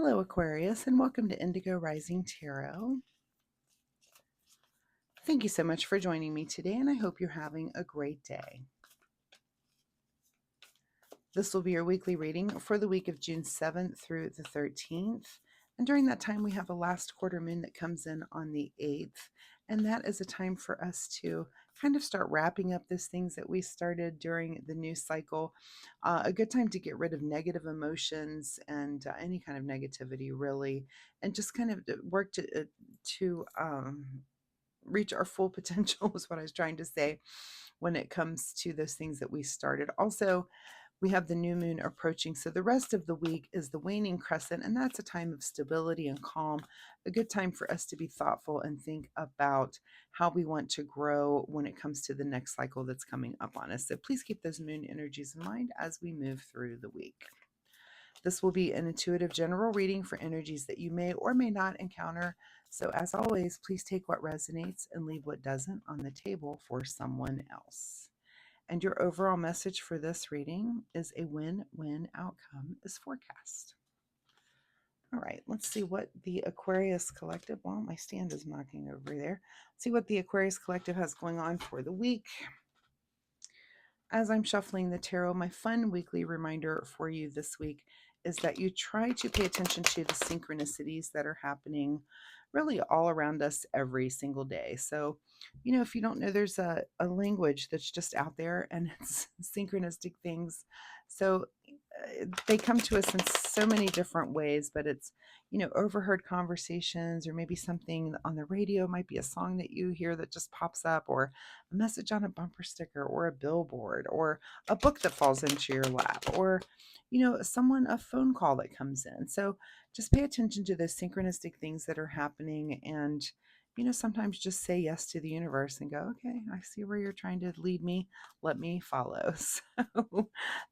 Hello, Aquarius, and welcome to Indigo Rising Tarot. Thank you so much for joining me today, and I hope you're having a great day. This will be your weekly reading for the week of June 7th through the 13th. And during that time, we have a last quarter moon that comes in on the 8th. And that is a time for us to kind of start wrapping up those things that we started during the new cycle. A good time to get rid of negative emotions and any kind of negativity, really, and just kind of work to reach our full potential is what I was trying to say when it comes to those things that we started. Also, we have the new moon approaching. So the rest of the week is the waning crescent, and that's a time of stability and calm, a good time for us to be thoughtful and think about how we want to grow when it comes to the next cycle that's coming up on us. So please keep those moon energies in mind as we move through the week. This will be an intuitive general reading for energies that you may or may not encounter. So as always, please take what resonates and leave what doesn't on the table for someone else. And your overall message for this reading is a win-win outcome is forecast. All right, let's see what the Aquarius Collective, well, my stand is knocking over there. Let's see what the Aquarius Collective has going on for the week. As I'm shuffling the tarot, my fun weekly reminder for you this week is that you try to pay attention to the synchronicities that are happening really all around us every single day. So, if you don't know, there's a language that's just out there and it's synchronistic things. So they come to us in so many different ways, but it's, overheard conversations, or maybe something on the radio, might be a song that you hear that just pops up, or a message on a bumper sticker, or a billboard, or a book that falls into your lap, or a phone call that comes in. So just pay attention to the synchronistic things that are happening, and sometimes just say yes to the universe and go, okay, I see where you're trying to lead me, let me follow. So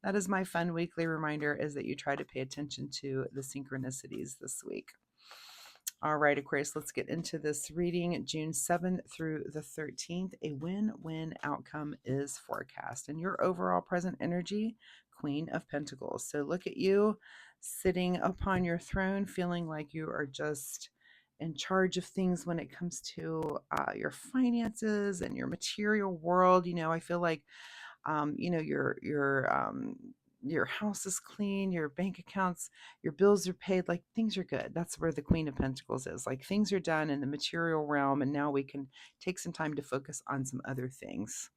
that is my fun weekly reminder, is that you try to pay attention to the synchronicities this week. All right, Aquarius, let's get into this reading. June 7th through the 13th, a win-win outcome is forecast. And your overall present energy, Queen of Pentacles. So look at you sitting upon your throne, feeling like you are just in charge of things when it comes to your finances and your material world. I feel like your house is clean, your bank accounts, your bills are paid, like things are good. That's where the Queen of Pentacles is. Like things are done in the material realm, and now we can take some time to focus on some other things.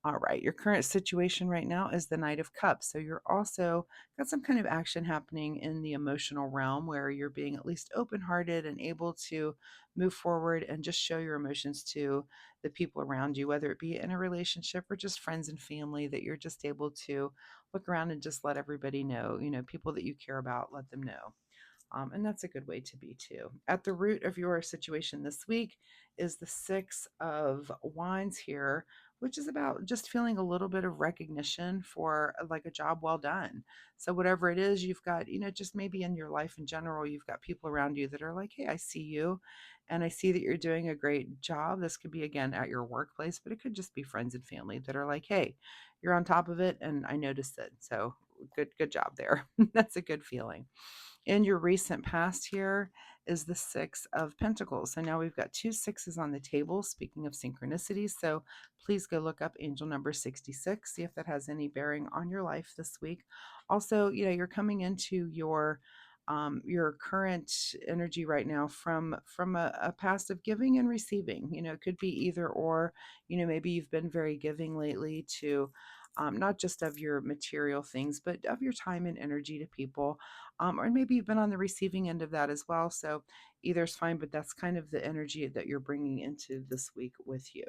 All right, your current situation right now is the Knight of Cups. So you're also got some kind of action happening in the emotional realm where you're being at least open-hearted and able to move forward and just show your emotions to the people around you, whether it be in a relationship or just friends and family, that you're just able to look around and just let everybody know, people that you care about, let them know. And that's a good way to be too. At the root of your situation this week is the Six of Wands here, which is about just feeling a little bit of recognition for like a job well done. So whatever it is, you've got, just maybe in your life in general, you've got people around you that are like, hey, I see you and I see that you're doing a great job. This could be, again, at your workplace, but it could just be friends and family that are like, hey, you're on top of it and I noticed it. So good job there. That's a good feeling. In your recent past here is the Six of Pentacles. So now we've got two sixes on the table, speaking of synchronicities. So please go look up angel number 66, see if that has any bearing on your life this week. Also, you're coming into your current energy right now from a past of giving and receiving. It could be either or. Maybe you've been very giving lately to not just of your material things, but of your time and energy to people. Or maybe you've been on the receiving end of that as well. So either is fine, but that's kind of the energy that you're bringing into this week with you.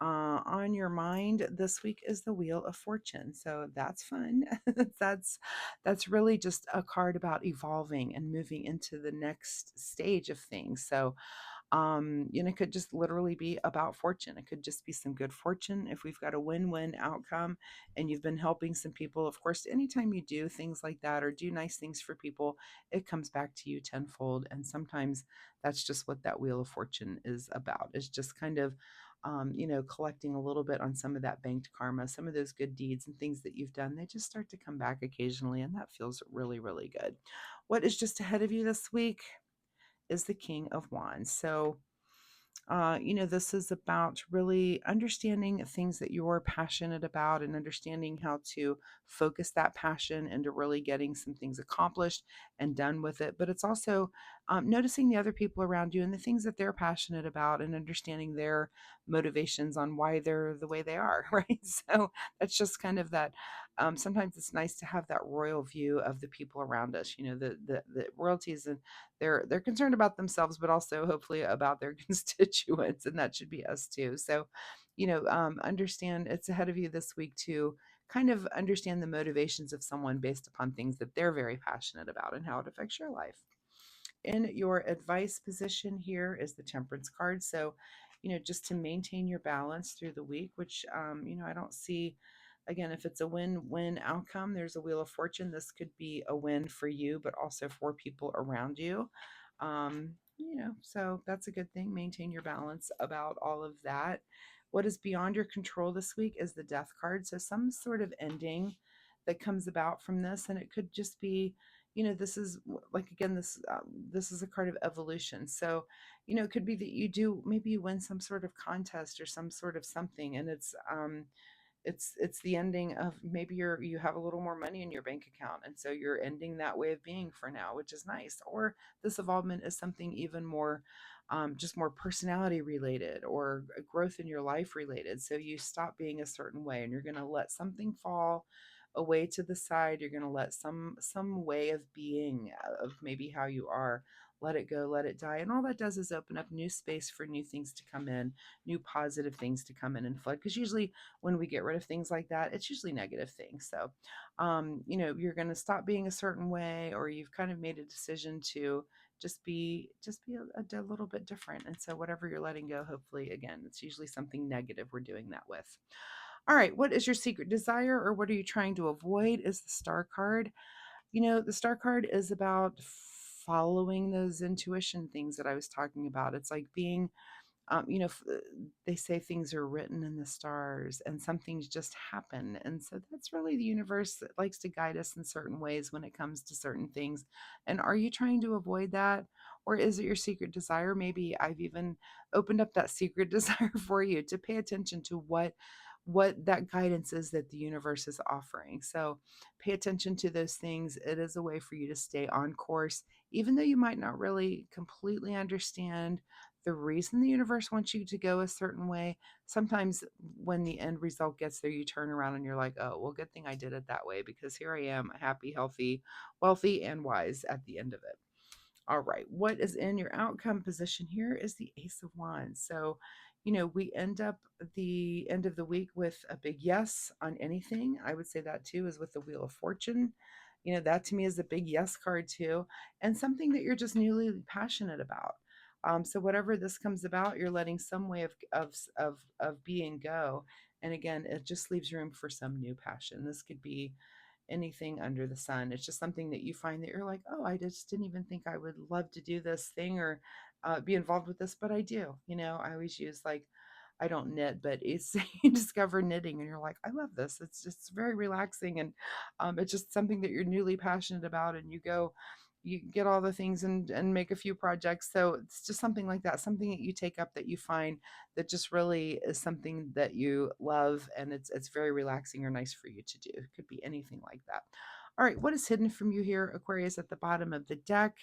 On your mind this week is the Wheel of Fortune, so that's fun. that's really just a card about evolving and moving into the next stage of things. So it could just literally be about fortune. It could just be some good fortune if we've got a win-win outcome and you've been helping some people. Of course, anytime you do things like that or do nice things for people, it comes back to you tenfold. And sometimes that's just what that Wheel of Fortune is about. It's just kind of collecting a little bit on some of that banked karma, some of those good deeds and things that you've done. They just start to come back occasionally, and that feels really, really good. What is just ahead of you this week is the King of Wands. So this is about really understanding things that you're passionate about and understanding how to focus that passion into really getting some things accomplished and done with it. But it's also noticing the other people around you and the things that they're passionate about and understanding their motivations on why they're the way they are, right? So that's just kind of that. Sometimes it's nice to have that royal view of the people around us. The royalties and they're concerned about themselves, but also hopefully about their constituents, and that should be us too. So, understand it's ahead of you this week to kind of understand the motivations of someone based upon things that they're very passionate about and how it affects your life. In your advice position here is the Temperance card. So, just to maintain your balance through the week, which, I don't see, again, if it's a win-win outcome, there's a Wheel of Fortune. This could be a win for you, but also for people around you. So that's a good thing. Maintain your balance about all of that. What is beyond your control this week is the Death card. So some sort of ending that comes about from this, and it could just be, this is like, again, this is a card of evolution. So it could be that you do, maybe you win some sort of contest or some sort of something, and it's the ending of, maybe you have a little more money in your bank account, and so you're ending that way of being for now, which is nice. Or this involvement is something even more, just more personality related or a growth in your life related. So you stop being a certain way and you're going to let something fall away to the side. You're going to let some way of being, of maybe how you are, let it go, let it die. And all that does is open up new space for new things to come in, new positive things to come in and flood. Because usually when we get rid of things like that, it's usually negative things. So, you're going to stop being a certain way, or you've kind of made a decision to just be a little bit different. And so whatever you're letting go, hopefully, again, it's usually something negative we're doing that with. All right, what is your secret desire, or what are you trying to avoid, is the Star card. The Star card is about following those intuition things that I was talking about. It's like being, they say things are written in the stars and some things just happen. And so that's really the universe that likes to guide us in certain ways when it comes to certain things. And are you trying to avoid that? Or is it your secret desire? Maybe I've even opened up that secret desire for you to pay attention to what that guidance is that the universe is offering. So pay attention to those things. It is a way for you to stay on course, even though you might not really completely understand the reason the universe wants you to go a certain way. Sometimes when the end result gets there, you turn around and you're like, oh, well, good thing I did it that way, because here I am, happy, healthy, wealthy, and wise at the end of it. All right, what is in your outcome position here is the Ace of Wands. So, we end up the end of the week with a big yes on anything. I would say that too is with the Wheel of Fortune. That to me is a big yes card too, and something that you're just newly passionate about. So whatever this comes about, you're letting some way of being go, and again, it just leaves room for some new passion. This could be anything under the sun. It's just something that you find that you're like, oh, I just didn't even think I would love to do this thing or be involved with this, but I do. I always use, like, I don't knit, but it's you discover knitting and you're like, I love this. It's just very relaxing, and it's just something that you're newly passionate about, and you get all the things and make a few projects. So it's just something like that, something that you take up that you find that just really is something that you love, and it's very relaxing or nice for you to do. It could be anything like that. All right, what is hidden from you here, Aquarius, at the bottom of the deck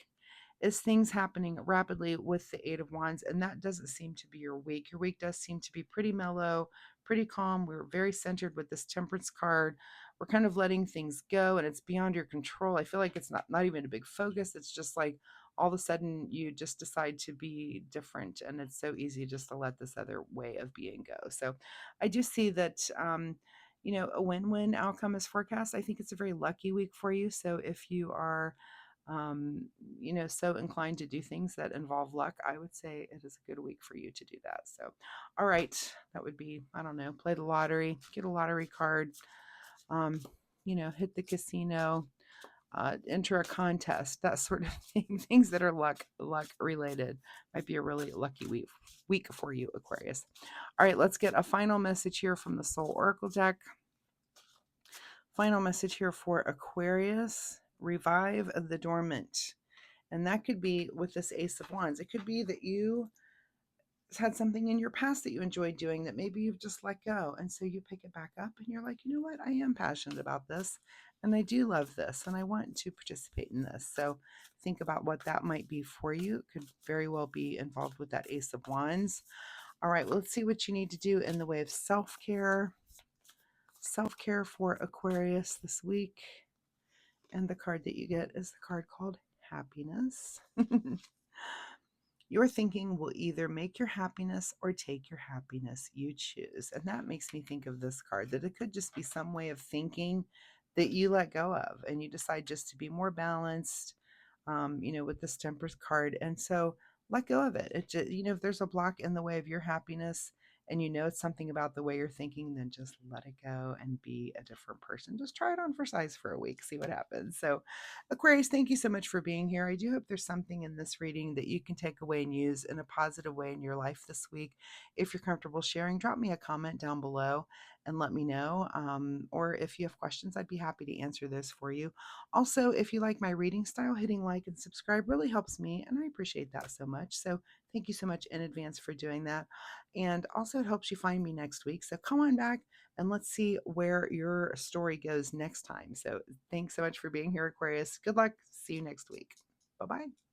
is things happening rapidly with the Eight of Wands, and that doesn't seem to be your week. Your week does seem to be pretty mellow, pretty calm. We're very centered with this Temperance card. We're kind of letting things go, and it's beyond your control. I feel like it's not even a big focus. It's just like all of a sudden you just decide to be different, and it's so easy just to let this other way of being go. So I do see that, a win-win outcome is forecast. I think it's a very lucky week for you. So if you are, so inclined to do things that involve luck, I would say it is a good week for you to do that. So, all right, that would be, I don't know, play the lottery, get a lottery card, hit the casino, enter a contest, that sort of thing. Things that are luck related might be a really lucky week for you, Aquarius. All right, let's get a final message here from the Soul Oracle deck. Final message here for Aquarius revive the dormant. And that could be with this Ace of Wands. It could be that you had something in your past that you enjoyed doing that maybe you've just let go. And so you pick it back up and you're like, you know what? I am passionate about this and I do love this and I want to participate in this. So think about what that might be for you. It could very well be involved with that Ace of Wands. All right, well, let's see what you need to do in the way of self-care. Self-care for Aquarius this week. And the card that you get is the card called Happiness. Your thinking will either make your happiness or take your happiness. You choose. And that makes me think of this card, that it could just be some way of thinking that you let go of and you decide just to be more balanced, with this Temperance card. And so let go of it. It just, if there's a block in the way of your happiness and it's something about the way you're thinking, then just let it go and be a different person. Just try it on for size for a week, see what happens. So, Aquarius, thank you so much for being here. I do hope there's something in this reading that you can take away and use in a positive way in your life this week. If you're comfortable sharing, drop me a comment down below and let me know. Or if you have questions, I'd be happy to answer those for you. Also, if you like my reading style, hitting like and subscribe really helps me, and I appreciate that so much. So thank you so much in advance for doing that. And also, it helps you find me next week. So come on back and let's see where your story goes next time. So thanks so much for being here, Aquarius. Good luck. See you next week. Bye-bye.